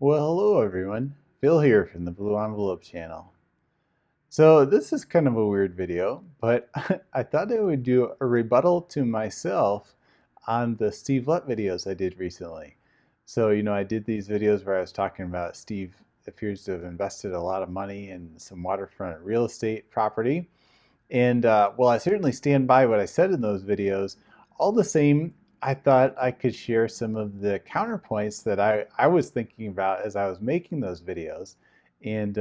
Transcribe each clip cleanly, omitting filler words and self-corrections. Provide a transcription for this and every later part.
Well, hello everyone. Phil here from the Blue Envelope channel. So this is kind of a weird video, but I thought I would do a rebuttal to myself on the Steve Lett videos I did recently. So, I did these videos where I was talking about Steve appears to have invested a lot of money in some waterfront real estate property. And well, I certainly stand by what I said in those videos. All the same, I thought I could share some of the counterpoints that I was thinking about as I was making those videos. And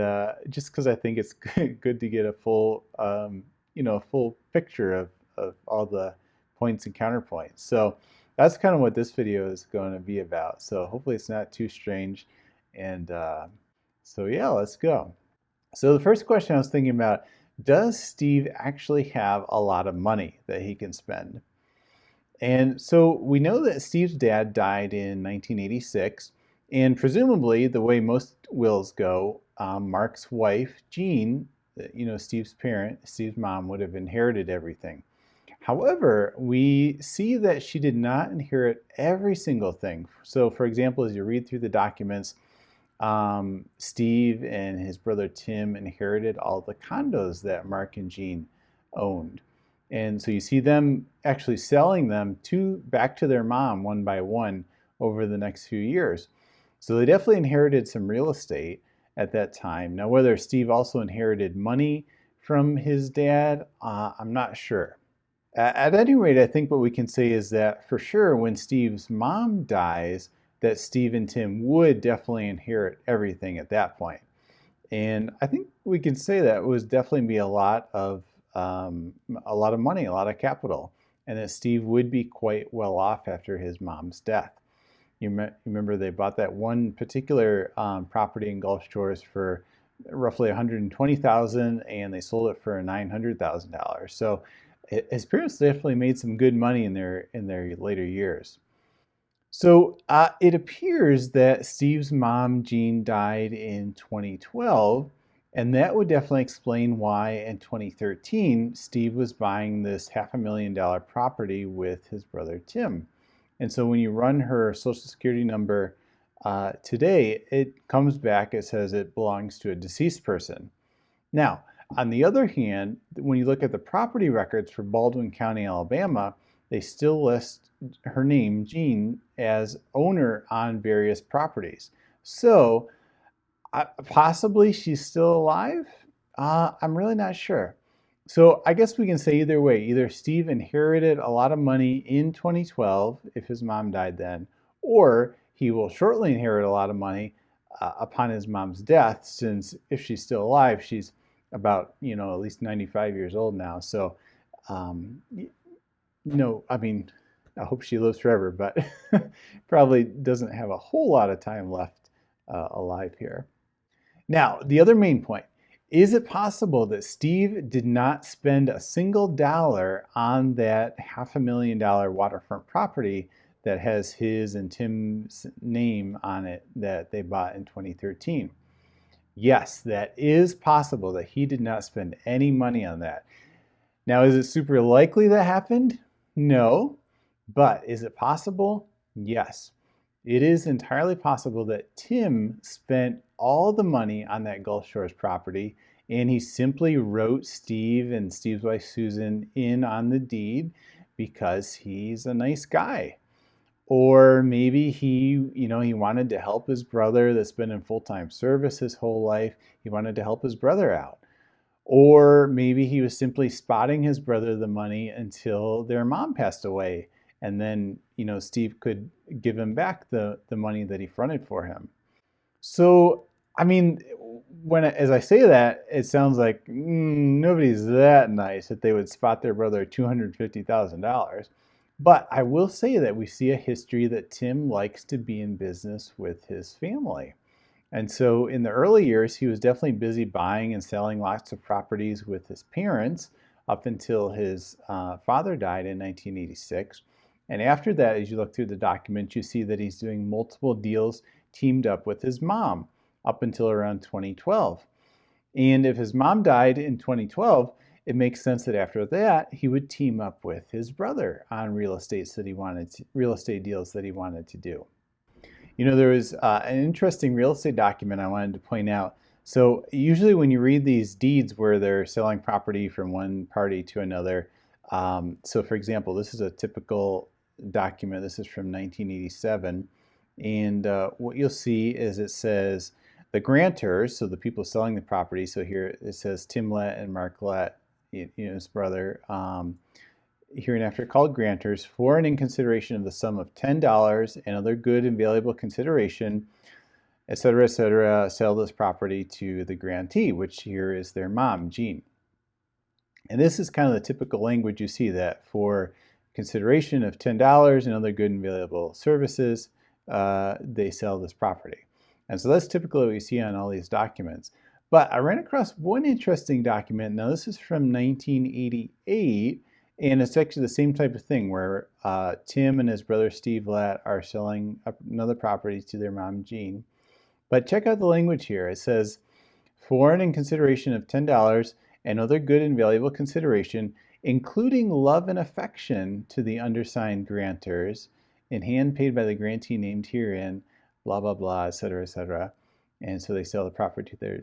just because I think it's good to get a full, a full picture of all the points and counterpoints. So that's kind of what this video is going to be about. So hopefully it's not too strange. And so yeah, let's go. So the first question I was thinking about, does Steve actually have a lot of money that he can spend? And so we know that Steve's dad died in 1986, and presumably the way most wills go, Mark's wife, Jean, Steve's parent, Steve's mom, would have inherited everything. However, we see that she did not inherit every single thing. So for example, as you read through the documents, Steve and his brother Tim inherited all the condos that Mark and Jean owned. And so you see them actually selling them back to their mom one by one over the next few years. So they definitely inherited some real estate at that time. Now, whether Steve also inherited money from his dad, I'm not sure. At any rate, I think what we can say is that for sure when Steve's mom dies, that Steve and Tim would definitely inherit everything at that point. And I think we can say that it would definitely be a lot of money, a lot of capital, and that Steve would be quite well off after his mom's death. Remember they bought that one particular property in Gulf Shores for roughly 120,000, and they sold it for $900,000. So his parents definitely made some good money in their later years. So it appears that Steve's mom, Jean, died in 2012, and that would definitely explain why in 2013 Steve was buying this $500,000 property with his brother Tim. And so when you run her social security number today, it comes back, it says it belongs to a deceased person. Now, on the other hand, when you look at the property records for Baldwin County, Alabama, they still list her name, Jean, as owner on various properties. So possibly she's still alive? I'm really not sure. So I guess we can say either way. Either Steve inherited a lot of money in 2012 if his mom died then, or he will shortly inherit a lot of money upon his mom's death, since if she's still alive, she's about, at least 95 years old now. So, I mean, I hope she lives forever, but probably doesn't have a whole lot of time left alive here. Now, the other main point, is it possible that Steve did not spend a single dollar on that $500,000 waterfront property that has his and Tim's name on it that they bought in 2013? Yes, that is possible that he did not spend any money on that. Now, is it super likely that happened? No. But is it possible? Yes. It is entirely possible that Tim spent all the money on that Gulf Shores property, and he simply wrote Steve and Steve's wife Susan in on the deed because he's a nice guy. Or maybe he wanted to help his brother that's been in full-time service his whole life. He wanted to help his brother out. Or maybe he was simply spotting his brother the money until their mom passed away. And then, Steve could give him back the money that he fronted for him. So, I mean, as I say that, it sounds like nobody's that nice that they would spot their brother $250,000. But I will say that we see a history that Tim likes to be in business with his family. And so in the early years, he was definitely busy buying and selling lots of properties with his parents up until his father died in 1986. And after that, as you look through the documents, you see that he's doing multiple deals teamed up with his mom up until around 2012. And if his mom died in 2012, it makes sense that after that, he would team up with his brother on real estate deals that he wanted to do. There was an interesting real estate document I wanted to point out. So usually when you read these deeds where they're selling property from one party to another, so for example, this is a typical document. This is from 1987. And what you'll see is it says the grantors, so the people selling the property. So here it says Tim Lett and Mark Lett, his brother, hereinafter called grantors, for and in consideration of the sum of $10 and other good and valuable consideration, etc., sell this property to the grantee, which here is their mom, Jean. And this is kind of the typical language you see, that for consideration of $10 and other good and valuable services, they sell this property. And so that's typically what you see on all these documents. But I ran across one interesting document. Now this is from 1988, and it's actually the same type of thing where Tim and his brother Steve Lett are selling another property to their mom, Jean. But check out the language here. It says, for and in consideration of $10 and other good and valuable consideration, including love and affection to the undersigned grantors, in hand paid by the grantee named herein, blah, blah, blah, etc. And so they sell the property to their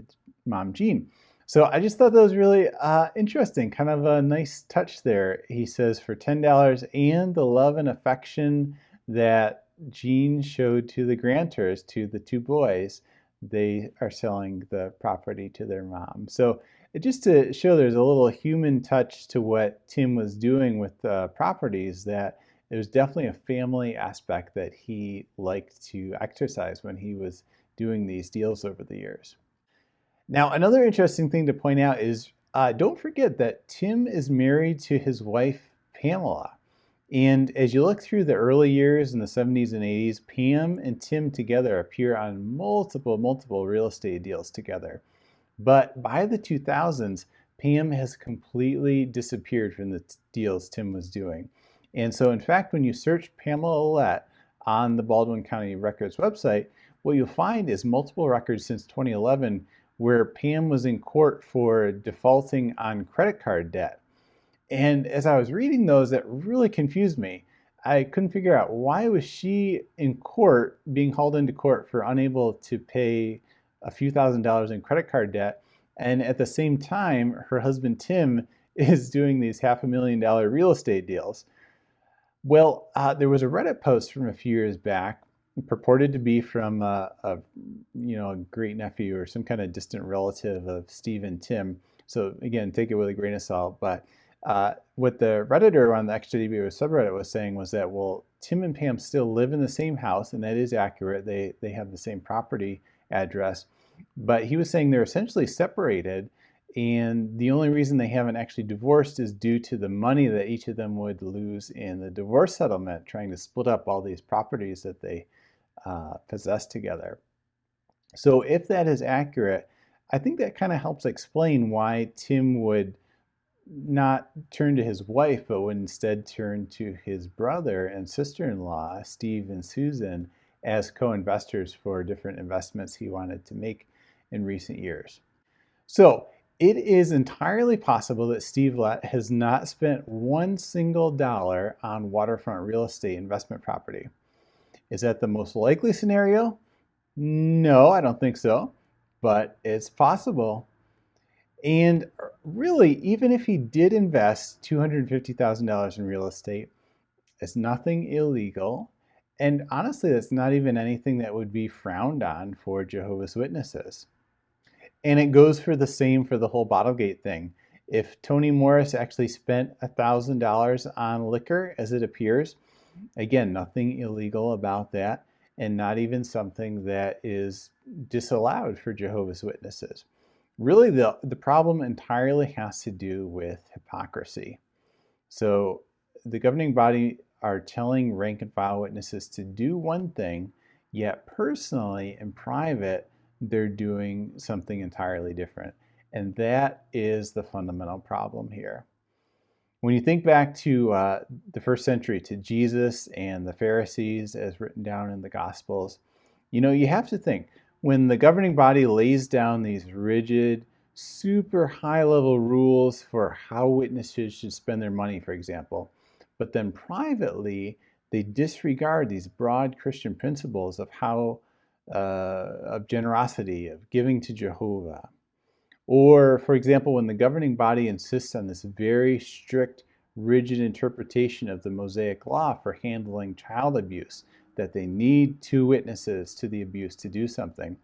mom, Jean. So I just thought that was really interesting, kind of a nice touch there. He says for $10 and the love and affection that Jean showed to the grantors, to the two boys, they are selling the property to their mom. So just to show there's a little human touch to what Tim was doing with properties, that there's definitely a family aspect that he liked to exercise when he was doing these deals over the years. Now, another interesting thing to point out is don't forget that Tim is married to his wife, Pamela. And as you look through the early years in the 70s and 80s, Pam and Tim together appear on multiple real estate deals together. But by the 2000s, Pam has completely disappeared from the deals Tim was doing. And so, in fact, when you search Pamela Lett on the Baldwin County Records website, what you'll find is multiple records since 2011 where Pam was in court for defaulting on credit card debt. And as I was reading those, that really confused me. I couldn't figure out, why was she in court, being hauled into court for unable to pay a few $1,000s in credit card debt, and at the same time, her husband Tim is doing these $500,000 real estate deals. Well, there was a Reddit post from a few years back, purported to be from a great nephew or some kind of distant relative of Steve and Tim. So again, take it with a grain of salt. But what the Redditor on the XJDB subreddit was saying was that, well, Tim and Pam still live in the same house, and that is accurate. They have the same property address. But he was saying they're essentially separated, and the only reason they haven't actually divorced is due to the money that each of them would lose in the divorce settlement, trying to split up all these properties that they possess together. So if that is accurate, I think that kind of helps explain why Tim would not turn to his wife, but would instead turn to his brother and sister-in-law, Steve and Susan, as co-investors for different investments he wanted to make in recent years. So it is entirely possible that Steve Lett has not spent one single dollar on waterfront real estate investment property. Is that the most likely scenario? No, I don't think so, but it's possible. And really, even if he did invest $250,000 in real estate, it's nothing illegal. And honestly, that's not even anything that would be frowned on for Jehovah's Witnesses. And it goes for the same for the whole Bottlegate thing. If Tony Morris actually spent $1,000 on liquor, as it appears, again, nothing illegal about that, and not even something that is disallowed for Jehovah's Witnesses. Really, the problem entirely has to do with hypocrisy. So the governing body are telling rank and file witnesses to do one thing, yet personally in private, they're doing something entirely different. And that is the fundamental problem here. When you think back to the first century, to Jesus and the Pharisees as written down in the Gospels, you have to think, when the governing body lays down these rigid, super high-level rules for how witnesses should spend their money, for example, but then privately They disregard these broad Christian principles of of generosity, of giving to Jehovah. Or, for example, when the governing body insists on this very strict, rigid interpretation of the Mosaic law for handling child abuse, that they need two witnesses to the abuse to do something.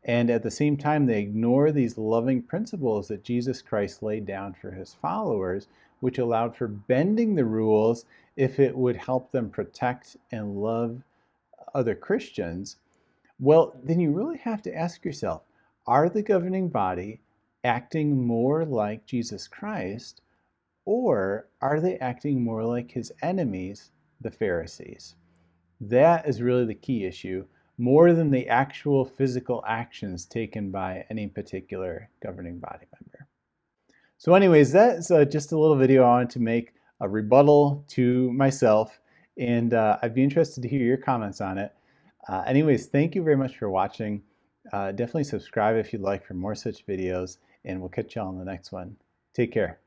And at the same time, they ignore these loving principles that Jesus Christ laid down for his followers, which allowed for bending the rules if it would help them protect and love other Christians. Well, then you really have to ask yourself, are the governing body acting more like Jesus Christ, or are they acting more like his enemies, the Pharisees? That is really the key issue, more than the actual physical actions taken by any particular governing body member. So anyways, that's just a little video I wanted to make, a rebuttal to myself, and I'd be interested to hear your comments on it. Anyways, thank you very much for watching. Definitely subscribe if you'd like for more such videos, and we'll catch you all in the next one. Take care.